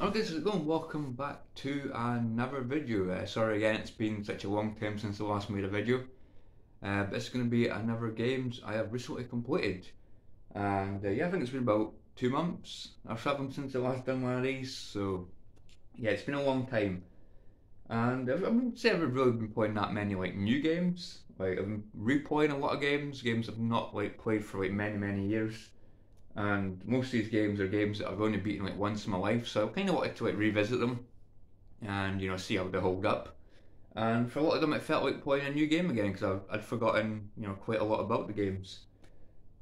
Okay, so welcome back to another video. Sorry again, it's been such a long time since I last made a video. But it's going to be another games I have recently completed. And yeah, I think it's been about 2 months or something since I last done one of these. So yeah, it's been a long time. And I wouldn't say I've really been playing that many like new games. Like I've been replaying a lot of games I've not like played for like many years. And most of these games are games that I've only beaten like once in my life, so I kind of wanted to like revisit them and see how they hold up. And for a lot of them, it felt like playing a new game again because I'd forgotten quite a lot about the games.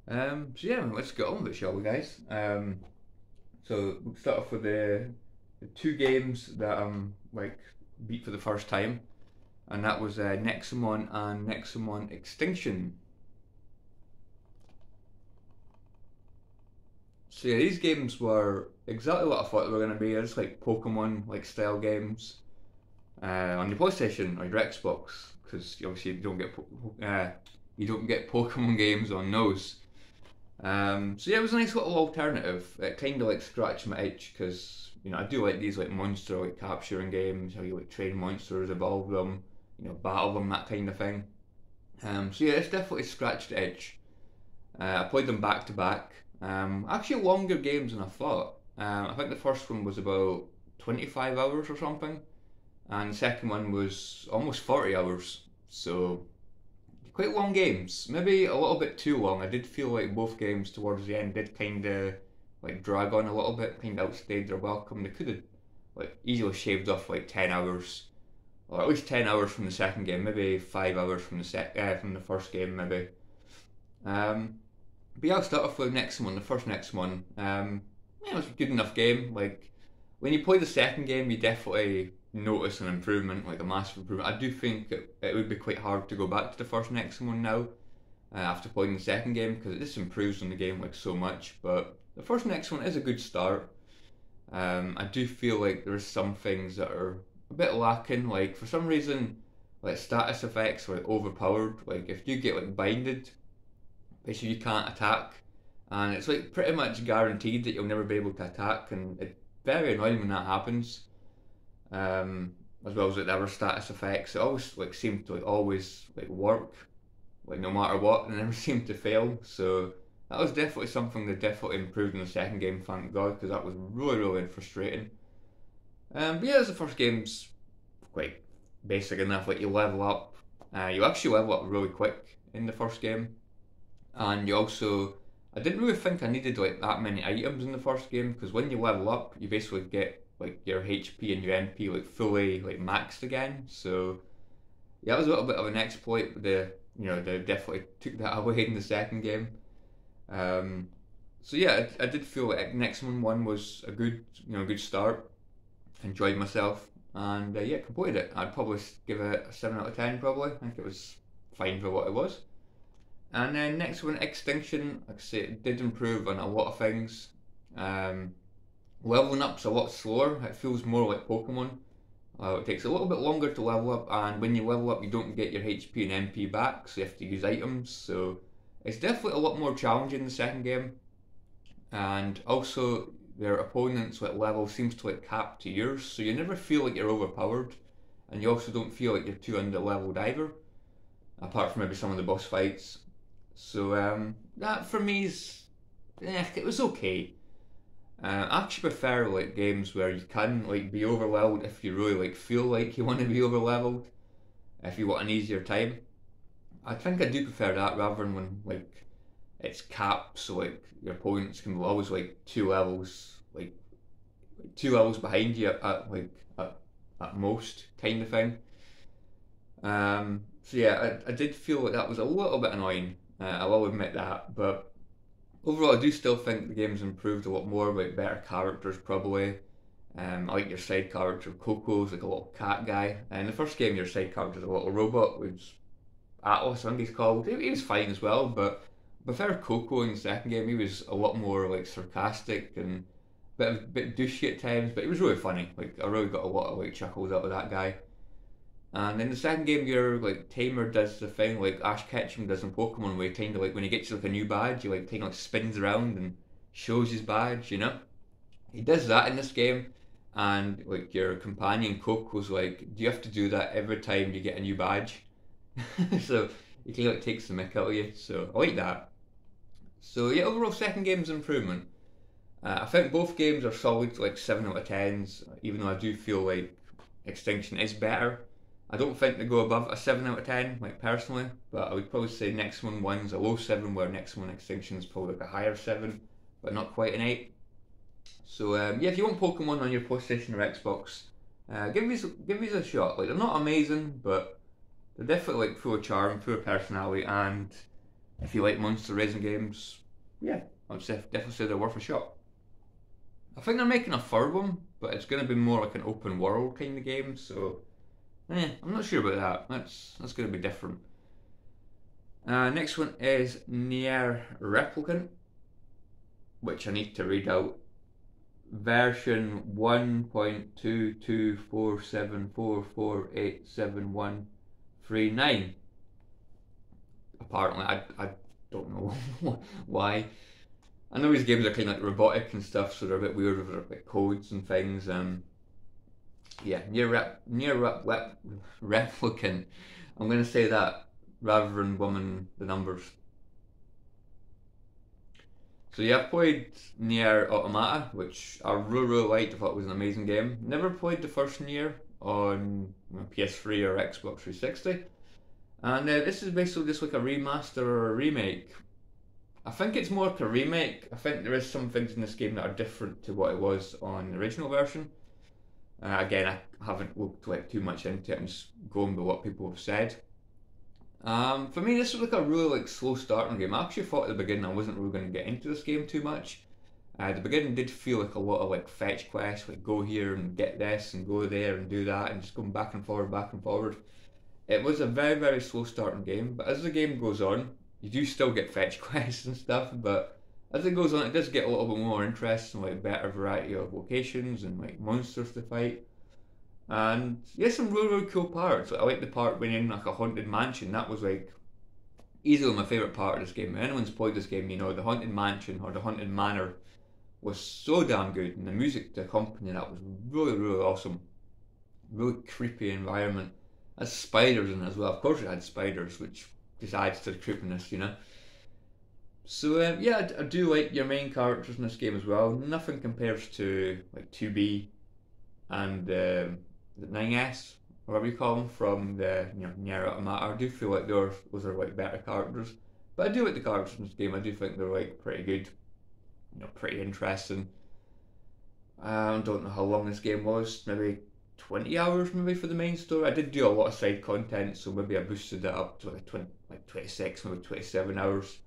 So yeah, let's get on with it, shall we, guys? So we'll start off with the two games that like beat for the first time, and that was Nexomon and Nexomon Extinction. So yeah, these games were exactly what I thought they were going to be. They're just like Pokemon like style games on your PlayStation or your Xbox, because obviously you don't get Pokemon games on those. So yeah, it was a nice little alternative. It kind of like scratched my itch because I do like these like monster like capturing games, how you like train monsters, evolve them, battle them, that kind of thing. So yeah, it's definitely scratched the itch. I played them back to back. Actually, longer games than I thought. I think the first one was about 25 hours or something, and the second one was almost 40 hours. So, quite long games. Maybe a little bit too long. I did feel like both games towards the end did kind of like drag on a little bit, kind of outstayed their welcome. They could have like easily shaved off like 10 hours, or at least 10 hours from the second game, maybe 5 hours from from the first game, maybe. Um, but yeah, I'll start off with next one, the first next one. Yeah, it was a good enough game. Like when you play the second game, you definitely notice an improvement, like a massive improvement. I do think it would be quite hard to go back to the first next one now after playing the second game because it just improves on the game like so much. But the first next one is a good start. I do feel like there's some things that are a bit lacking. Like for some reason, like status effects are like overpowered. Like if you get like binded, basically you can't attack, and it's like pretty much guaranteed that you'll never be able to attack, and it's very annoying when that happens. As well as like the other status effects, it always like seem to like always like work, like no matter what, and never seem to fail. So that was definitely something that definitely improved in the second game, thank God, because that was really frustrating. But yeah, as the first game's quite basic enough. Like you level up, you actually level up really quick in the first game, and you also I didn't really think I needed like that many items in the first game because when you level up, you basically get like your HP and your MP like fully like maxed again. So yeah, that was a little bit of an exploit. But they definitely took that away in the second game. Um, so yeah, I did feel like Nexomon 1 was a good start. Enjoyed myself, and yeah, completed it. I'd probably give it a 7 out of 10. Probably, I think it was fine for what it was. And then next one, Extinction. Like I say, it did improve on a lot of things. Um, Leveling up's a lot slower. It feels more like Pokemon. It takes a little bit longer to level up, and when you level up, you don't get your HP and MP back, so you have to use items. So it's definitely a lot more challenging in the second game. And also, their opponents' like level seems to like cap to yours, so you never feel like you're overpowered, and you also don't feel like you're too under leveled either. Apart from maybe some of the boss fights. So that for me is, it was okay. I actually prefer like games where you can like be overleveled if you really like feel like you want to be overleveled. If you want an easier time, I think I do prefer that rather than when like it's capped, so like your opponents can be always like 2 levels, like 2 levels behind you at most kind of thing. So yeah, I did feel like that was a little bit annoying. I will admit that, but overall, I do still think the game's improved a lot more with better characters, probably. I like your side character, Coco's like a little cat guy. And in the first game, your side character's a little robot, which Atlas, I think he's called. He was fine as well, but I prefer Coco in the second game. He was a lot more like sarcastic and bit douchey at times, but he was really funny. Like I really got a lot of like chuckles out of that guy. And in the second game, your like tamer does the thing like Ash Ketchum does in Pokemon, where he kind of like when he gets like a new badge, he like kind of like spins around and shows his badge. He does that in this game, and like your companion Coke was like, "Do you have to do that every time you get a new badge?" So it kind of like takes the mick out of you. So I like that. So yeah, overall second game's an improvement. I think both games are solid, like 7 out of 10s. Even though I do feel like Extinction is better. I don't think they go above a 7 out of 10, like personally, but I would probably say Next One 1's a low 7, where Next One Extinction is probably like a higher 7, but not quite an 8. So yeah, if you want Pokemon on your PlayStation or Xbox, give these a shot. Like they're not amazing, but they're definitely like full of charm, full of personality, and if you like monster raising games, yeah, I'd definitely say they're worth a shot. I think they're making a third one, but it's going to be more like an open world kind of game. So, I'm not sure about that. That's going to be different. Next one is Nier Replicant, which I need to read out. Version 1.22474487139. Apparently, I don't know why. I know these games are kind of like robotic and stuff, so they're a bit weird with their like codes and things. Yeah, Replicant. I'm gonna say that rather than woman the numbers. So yeah, I've played Nier Automata, which I really liked. I thought it was an amazing game. Never played the first Nier on PS3 or Xbox 360, and this is basically just like a remaster or a remake. I think it's more like a remake. I think there is some things in this game that are different to what it was on the original version. Again, I haven't looked like too much into it. I'm just going by what people have said. For me, this was like a really like slow starting game. I actually thought at the beginning I wasn't really going to get into this game too much. The beginning did feel like a lot of like fetch quests, like go here and get this and go there and do that and just going back and forward, back and forward. It was a very slow starting game, but as the game goes on, you do still get fetch quests and stuff, but as it goes on, it does get a little bit more interesting, like better variety of locations and like monsters to fight. And yeah, some really cool parts. Like, I like the part when you're in like a haunted mansion. That was like easily my favourite part of this game. If anyone's played this game, you know the haunted mansion or the haunted manor was so damn good, and the music to accompany that was really awesome. Really creepy environment. Has spiders in it as well. Of course, it had spiders, which just adds to the creepiness, you know. So yeah, I do like your main characters in this game as well. Nothing compares to like 2B and the 9S, whatever you call them, from the Nier Automata. I do feel like those are like better characters. But I do like the characters in this game. I do think they're like pretty good, pretty interesting. I don't know how long this game was. Maybe 20 hours maybe for the main story. I did do a lot of side content, so maybe I boosted it up to like 26, maybe 27 hours.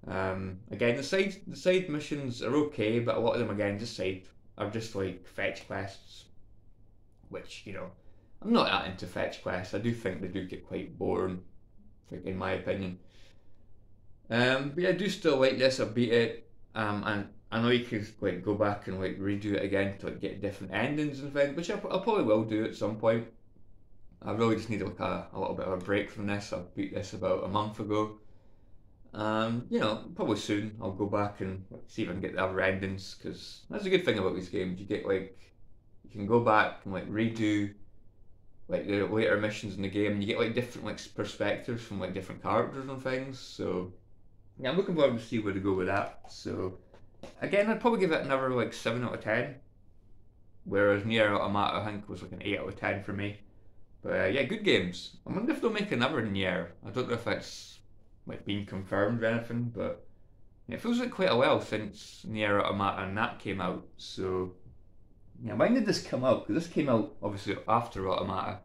Again, the side missions are okay, but a lot of them again are just like fetch quests, which I'm not that into fetch quests. I do think they do get quite boring, in my opinion. But yeah, I do still like this. I beat it, and I know you can like go back and like redo it again to like get different endings and things, which I probably will do at some point. I really just need like a little bit of a break from this. I beat this about a month ago. Probably soon I'll go back and see if I can get the other endings, because that's a good thing about these games. You can go back and like redo like the later missions in the game, and you get like different like perspectives from like different characters and things. So yeah, I'm looking forward to see where to go with that. So again, I'd probably give it another like 7 out of 10, whereas Nier Automata I think was like an 8 out of 10 for me. But yeah, good games. I wonder if they'll make another Nier. I don't know if it's like been confirmed or anything, but yeah, it feels like quite a while since Nier Automata and that came out. So yeah, when did this come out? Because this came out obviously after Automata.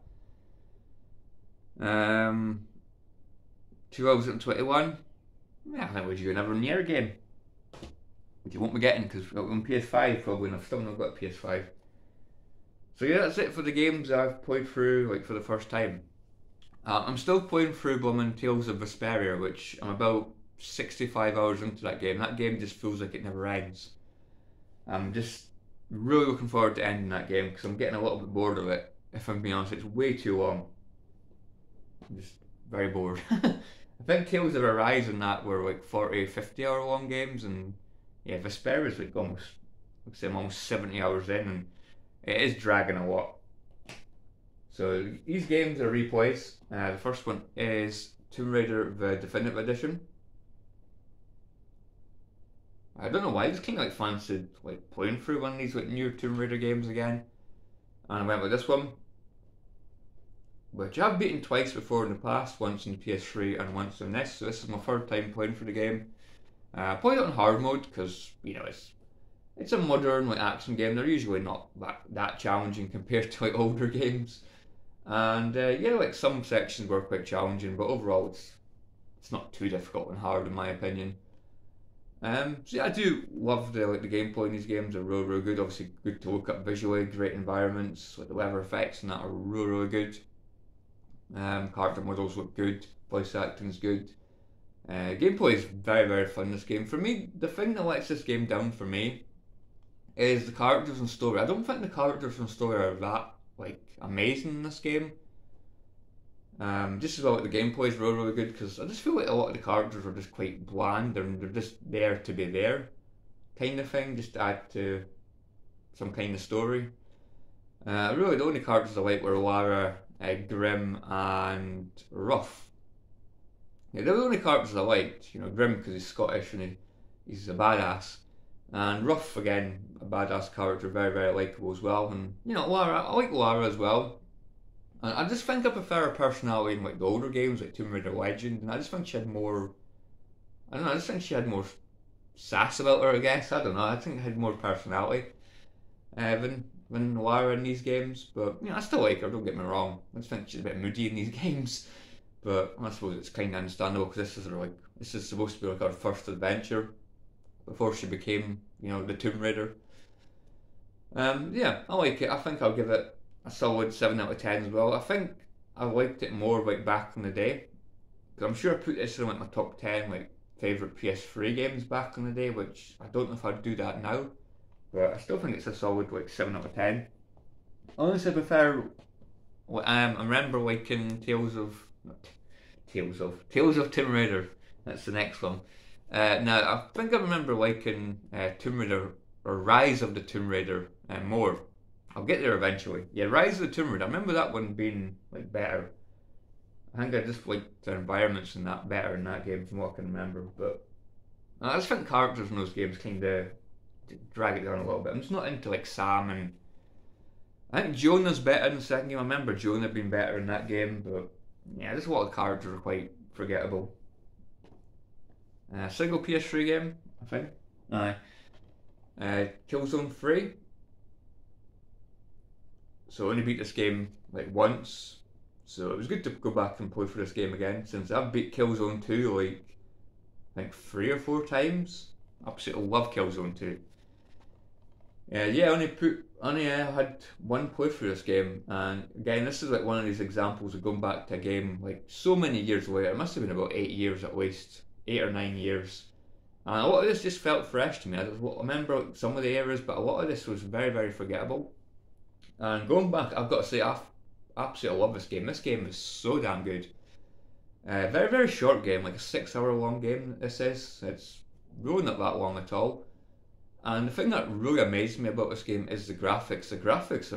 2021. Yeah, I think we'll do another Nier game, which you won't be getting because on PS5 probably, and I've still not got a PS5. So yeah, that's it for the games I've played through like for the first time. I'm still playing through Blooming Tales of Vesperia, which I'm about 65 hours into that game. That game just feels like it never ends. I'm just really looking forward to ending that game because I'm getting a little bit bored of it. If I'm being honest, it's way too long. I'm just very bored. I think Tales of Arise and that were like 40, 50 hour long games, and yeah, Vesperia's like almost, I'm almost 70 hours in, and it is dragging a lot. So these games are replays. The first one is Tomb Raider the Definitive Edition. I don't know why, I just kind of like fancied like playing through one of these like new Tomb Raider games again, and I went with this one, which I've beaten twice before in the past, once on the PS3 and once on this. So this is my third time playing through the game. I played it on hard mode because it's a modern like action game. They're usually not that challenging compared to like older games, and yeah, like some sections were quite challenging, but overall it's not too difficult and hard in my opinion. So yeah, I do love the gameplay in these games. They're really good. Obviously, good to look at visually. Great environments. Like the weather effects and that are really good. Character models look good. Voice acting's good. Gameplay is very fun. This game, for me, the thing that lets this game down for me is the characters and story. I don't think the characters and story are that like amazing in this game. Just as well, like, the gameplay is really good because I just feel like a lot of the characters are just quite bland and they're just there to be there, kind of thing, just to add to some kind of story. Really, the only characters I like were Lara, Grim, and Ruff. Yeah, they're the only characters I liked. Grim because he's Scottish and he's a badass, and Ruff again, a badass character, very likable as well. And Lara, I like Lara as well. I just think I prefer her personality in like the older games, like Tomb Raider Legend, and I just think she had more. I don't know. I just think she had more sass about her. I guess I don't know. I think she had more personality than Lara in these games. But I still like her. Don't get me wrong. I just think she's a bit moody in these games. But I suppose it's kind of understandable because this is supposed to be like her first adventure before she became the Tomb Raider. Yeah, I like it. I think I'll give it a solid 7 out of 10 as well. I think I liked it more like back in the day. Because I'm sure I put this in like my top 10 like favourite PS3 games back in the day, which I don't know if I'd do that now. But I still think it's a solid like 7 out of 10. Honestly, I prefer. I remember liking Tales of Tomb Raider. That's the next one. Now I think I remember liking Tomb Raider or Rise of the Tomb Raider more. I'll get there eventually. Yeah, Rise of the Tomb Raider. I remember that one being like better. I think I just liked the environments in that better in that game from what I can remember. But I just think characters in those games kind of drag it down a little bit. I'm just not into like Sam, and I think Jonah's better in the second game. I remember Jonah being better in that game, but yeah, just a lot of characters are quite forgettable. Single PS3 game, I think. Aye. Killzone 3. So I only beat this game like once, so it was good to go back and play through this game again, since I've beat Killzone 2 like I think 3 or 4 times. Absolutely love Killzone 2. Yeah, I only had one playthrough this game, and again this is like one of these examples of going back to a game like so many years later. It must have been about 8 years at least, 8 or 9 years. And a lot of this just felt fresh to me. I remember some of the areas, but a lot of this was very forgettable. And going back, I've got to say, I absolutely love this game. This game is so damn good. Very short game, like a 6-hour long game this is. It's really not that long at all. And the thing that really amazed me about this game is the graphics. The graphics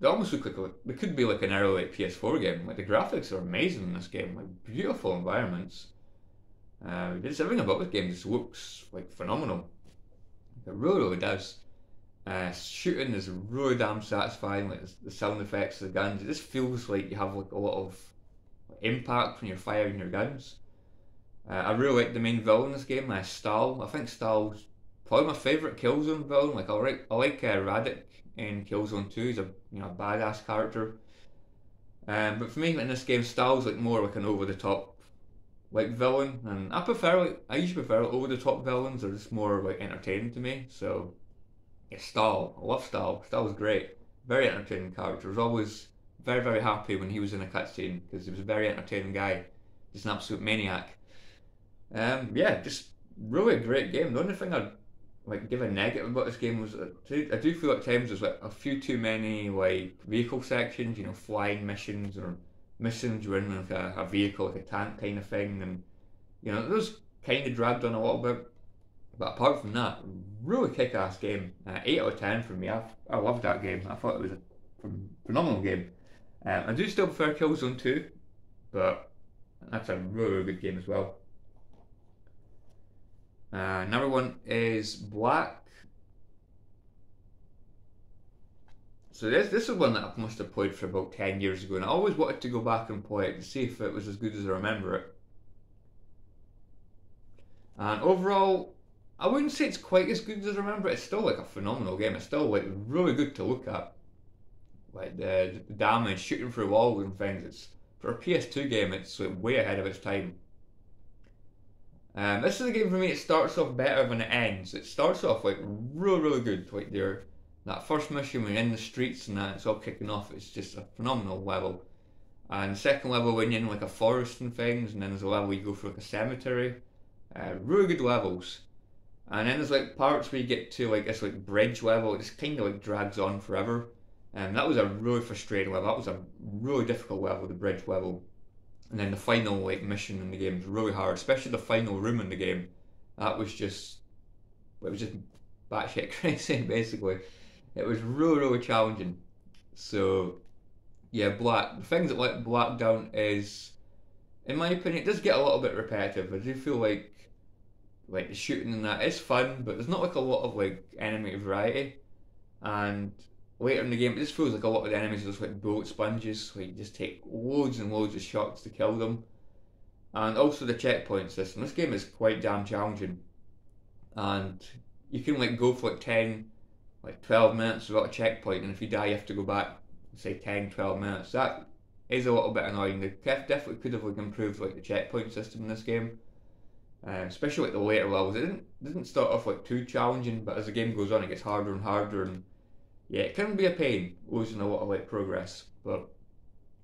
they almost look like, they could be like an early like, PS4 game. Like the graphics are amazing in this game, like beautiful environments. Just everything about this game just looks like phenomenal. It really does. Shooting is really damn satisfying, like the sound effects of the guns. It just feels like you have like a lot of impact when you're firing your guns. I really like the main villain in this game, Stahl. I think Stahl's probably my favourite Killzone villain. Like I like Radek in Killzone 2. He's a badass character. But for me in this game, Stahl's like more like an over the top like villain, and I usually prefer over the top villains. They're just more like entertaining to me. So. Yeah, Stahl. I love Stahl. Stahl was great. Very entertaining character. I was always very happy when he was in a cutscene because he was a very entertaining guy. Just an absolute maniac. Yeah, just really a great game. The only thing I'd like give a negative about this game was I do feel at times there's like a few too many like vehicle sections, flying missions or missions you're in like a vehicle, like a tank kind of thing, and those kind of dragged on a little bit. But apart from that, really kick-ass game. 8 out of 10 for me. I loved that game. I thought it was a phenomenal game. I do still prefer Killzone 2, but that's a really, really good game as well. Another one is Black. So this is one that I must have played for about 10 years ago, and I always wanted to go back and play it to see if it was as good as I remember it. And overall, I wouldn't say it's quite as good as I remember it. It's still like a phenomenal game. It's still like really good to look at. Like the damage, shooting through walls and things. It's for a PS2 game. It's like way ahead of its time. This is a game for me. It starts off better than it ends. It starts off like really good. Like that first mission when you're in the streets and that, it's all kicking off. It's just a phenomenal level. And the second level when you're in like a forest and things, and then there's a level you go through like a cemetery. Really good levels. And then there's like parts where you get to like this like bridge level. It just kind of like drags on forever. And that was a really frustrating level. That was a really difficult level, the bridge level. And then the final like mission in the game is really hard, especially the final room in the game. That was just, it was just batshit crazy basically. It was really challenging. So yeah, Black. The things that let Black down is, in my opinion, it does get a little bit repetitive. I do feel like the shooting and that is fun, but there's not like a lot of like enemy variety. And later in the game, it just feels like a lot of the enemies are just like bullet sponges. Like you just take loads and loads of shots to kill them. And also the checkpoint system. This game is quite damn challenging, and you can like go for like 10, like 12 minutes without a checkpoint, and if you die, you have to go back, say 10, 12 minutes. That is a little bit annoying. They definitely could have like improved like the checkpoint system in this game. Especially like the later levels. It didn't start off like too challenging, but as the game goes on, it gets harder and harder, and yeah, it can be a pain losing a lot of like progress. But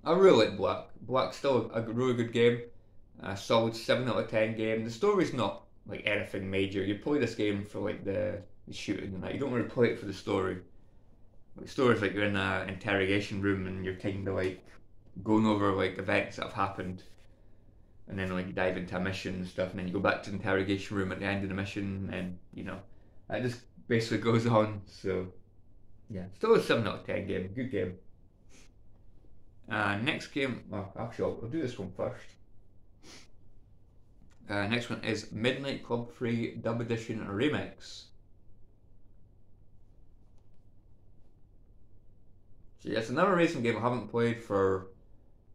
I really like Black. Black's still a really good game. A solid 7 out of 10 game. The story's not like anything major. You play this game for like the shooting and that. You don't really play it for the story. The story's like you're in an interrogation room and you're kind of like going over like events that have happened, and then like you dive into a mission and stuff, and then you go back to the interrogation room at the end of the mission, and you know that just basically goes on. So yeah, still a 7 out of 10 game, good game. Next game, well, actually I'll do this one first. Next one is Midnight Club 3 Dub Edition Remix. So yeah, it's another racing game I haven't played for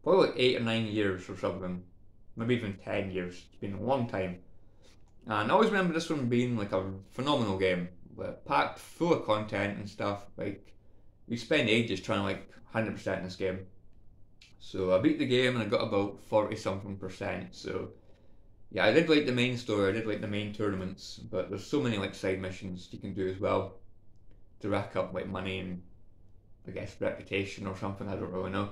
probably like 8 or 9 years or something. Maybe even 10 years. It's been a long time. And I always remember this one being like a phenomenal game. Packed full of content and stuff. Like, we spent ages trying to like 100% this game. So I beat the game and I got about 40 something percent. So yeah, I did like the main story, I did like the main tournaments, but there's so many like side missions you can do as well to rack up like money and I guess reputation or something, I don't really know.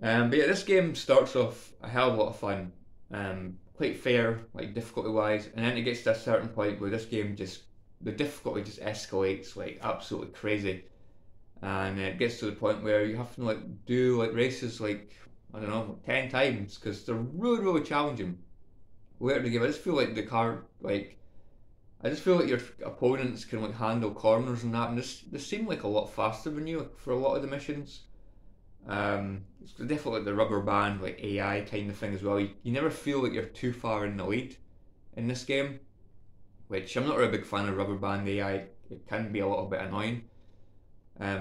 But yeah, this game starts off a hell of a lot of fun, quite fair, like difficulty wise, and then it gets to a certain point where this game just, the difficulty just escalates like absolutely crazy, and it gets to the point where you have to like do like races like, I don't know, 10 times because they're really challenging. Later in the game, I just feel like the car, like, I just feel like your opponents can like handle corners and that, and they seem like a lot faster than you like, for a lot of the missions. It's definitely like the rubber band, like AI kind of thing as well. You never feel like you're too far in the lead in this game, which I'm not really a big fan of rubber band AI. It can be a little bit annoying.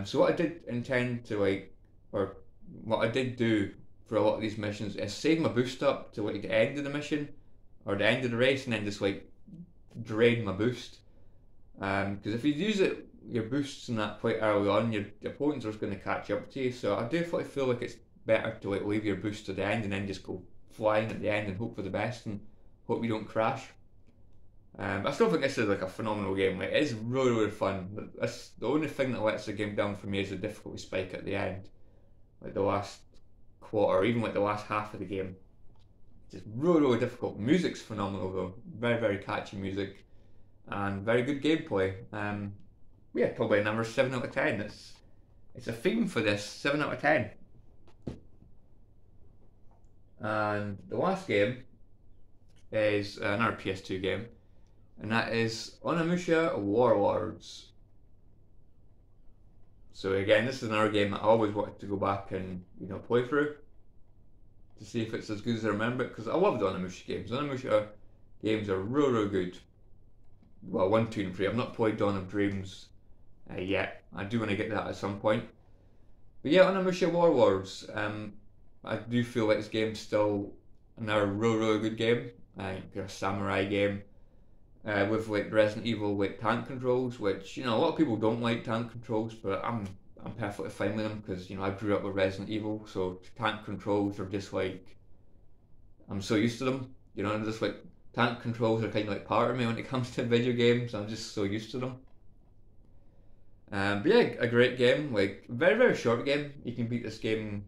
So what I did intend to like, or what I did do for a lot of these missions is save my boost up to like the end of the mission or the end of the race, and then just like drain my boost. Because if you use it, your boosts and that quite early on, your opponents are just going to catch up to you. So I definitely feel like it's better to like leave your boost to the end and then just go flying at the end and hope for the best and hope you don't crash. I still think this is like a phenomenal game. Like, it is really fun. That's the only thing that lets the game down for me is the difficulty spike at the end, like the last quarter, or even like the last half of the game. It's really difficult. Music's phenomenal though, very catchy music, and very good gameplay. Yeah, probably a number 7 out of 10. It's a theme for this, 7 out of 10. And the last game is another PS2 game. and that is Onimusha Warlords. So again, this is another game that I always wanted to go back and play through to see if it's as good as I remember it, because I love the Onimusha games. Onimusha games are real good. Well, 1, 2, and 3. I've not played Dawn of Dreams yet. I do want to get that at some point. But yeah, Onimusha Warlords. I do feel like this game's still another real good game. A samurai game with like Resident Evil like tank controls, which a lot of people don't like tank controls, but I'm perfectly fine with them because I grew up with Resident Evil, so tank controls are just like I'm so used to them. And just like tank controls are kind of like part of me when it comes to video games. I'm just so used to them. But yeah, a great game. Like very short game. You can beat this game in,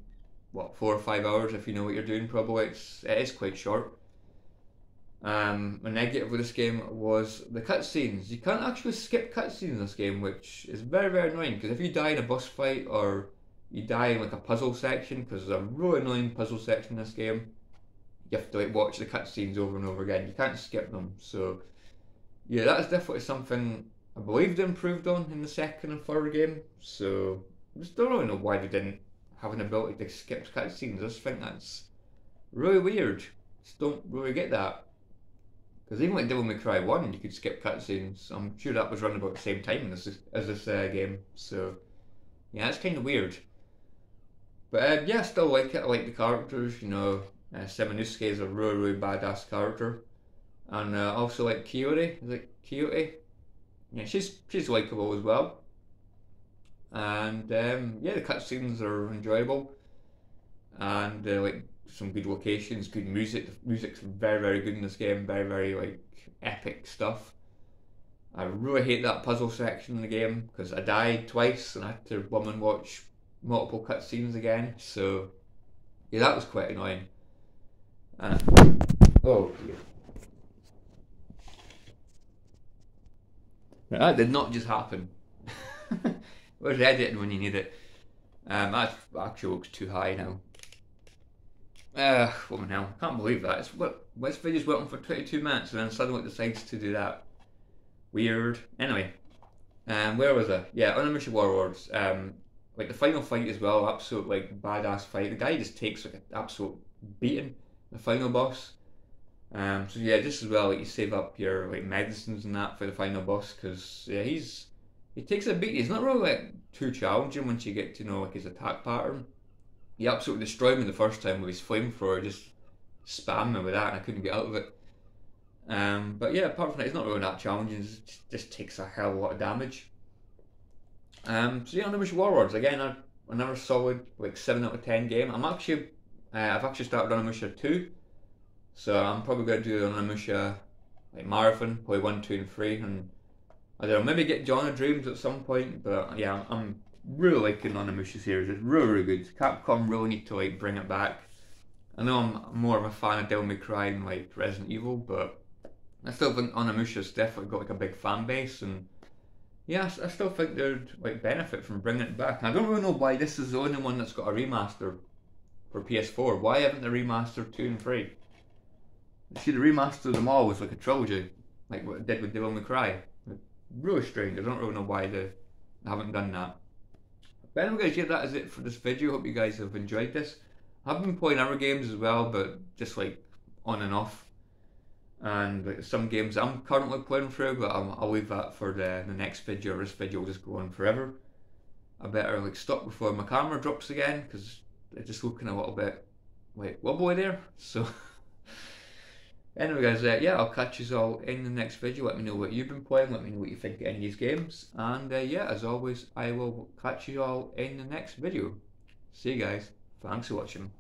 what, 4 or 5 hours if you know what you're doing. Probably it is quite short. A negative with this game was the cutscenes. You can't actually skip cutscenes in this game, which is very annoying, because if you die in a boss fight or you die in like a puzzle section, because there's a really annoying puzzle section in this game, you have to like watch the cutscenes over and over again. You can't skip them. So yeah, that's definitely something I believe they improved on in the second and third game. So I just don't really know why they didn't have an ability to skip cutscenes. I just think that's really weird. Just don't really get that. Because even like Devil May Cry 1, you could skip cutscenes. I'm sure that was running about the same time as this game. So yeah, it's kind of weird. But yeah, I still like it. I like the characters. Semonosuke is a really badass character. And I also like Kyoto. Is it Kyoto? Yeah, she's likable as well. And yeah, the cutscenes are enjoyable. And like some good locations, good music. The music's very good in this game. Very like epic stuff. I really hate that puzzle section in the game because I died twice and I had to watch multiple cutscenes again. So yeah, that was quite annoying. Oh dear. That did not just happen. Where's editing when you need it? That actually looks too high now. What the hell? I can't believe that. This video's went on for 22 minutes and then suddenly it decides to do that. Weird. Anyway, where was I? Yeah, Onimusha Warlords. Like the final fight as well, absolute like badass fight. The guy just takes like an absolute beating. The final boss. So yeah, just as well, like you save up your like medicines and that for the final boss, because yeah, he takes a beat. He's not really like too challenging once you get to know like his attack pattern. He absolutely destroyed me the first time with his flamethrower, just spammed me with that, and I couldn't get out of it. But yeah, apart from that, it's not really that challenging. It just takes a hell of a lot of damage. So yeah, Onimusha Warlords again, another solid like 7 out of 10 game. I've actually started Onimusha 2. So I'm probably going to do an Onimusha like marathon, play 1, 2, and 3, and I don't know, maybe get Dawn of Dreams at some point. But yeah, I'm really liking the Onimusha series. It's really good. Capcom really need to like bring it back. I know I'm more of a fan of Devil May Cry than like Resident Evil, but I still think Onimusha's definitely got like a big fan base, and yeah, I still think they'd like benefit from bringing it back. And I don't really know why this is the only one that's got a remaster for PS4. Why haven't they remastered 2 and 3? They should have remastered them all as like a trilogy, like what it did with Devil May Cry. Really strange. I don't really know why they haven't done that. But anyway guys, yeah, that is it for this video. Hope you guys have enjoyed this. I've been playing other games as well, but just like on and off. And like some games I'm currently playing through, but I'll leave that for the next video. This video will just go on forever. I better like stop before my camera drops again, because it's just looking a little bit like wobbly there. So anyway guys, yeah, I'll catch you all in the next video. Let me know what you've been playing, let me know what you think of any of these games, and yeah, as always, I will catch you all in the next video. See you guys, thanks for watching.